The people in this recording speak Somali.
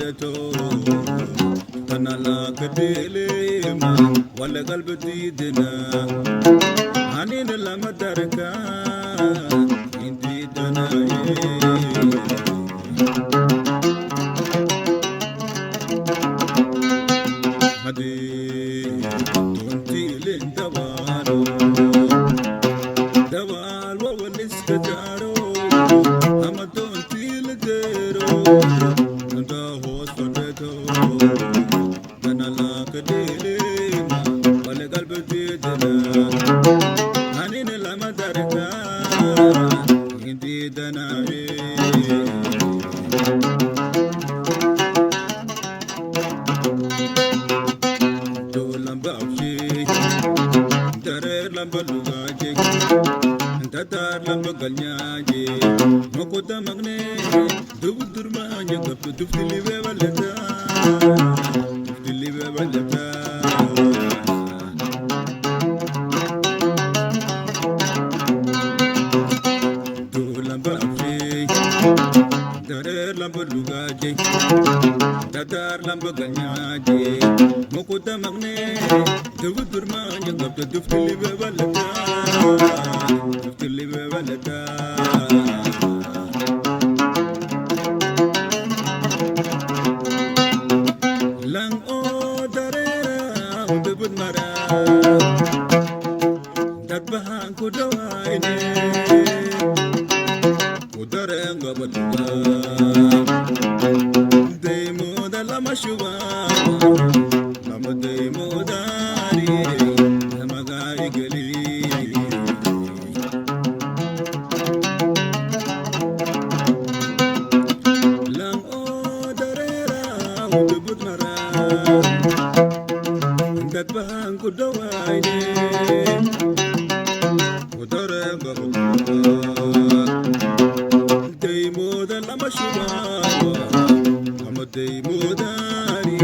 صدته أنا لا كديلي ما ولا قلب تيدنا عنين لما تركا انتي دناي هدي تونتي لندوارو دوال وولس كجارو أما تونتي لديرو انت هو صدتو أنا لا كديلي ما ولا قلب تيدنا عنين لما تركا انتي دناي lamba lugaje tatar lamba galnyaje makota magne dubdurma nyagap dubdilibe balata do lamba afi tarer lamba lugaje tatar lamba galnyaje makota magne dubdurma nyagap dubdilibe balata lang o darera debut mara dat bahang ku dawaine ku darenga batuga demo dalam shuba lama demo dari magai geli dat bahang ku dawaine udara babu dei moda lama shuba amadei modari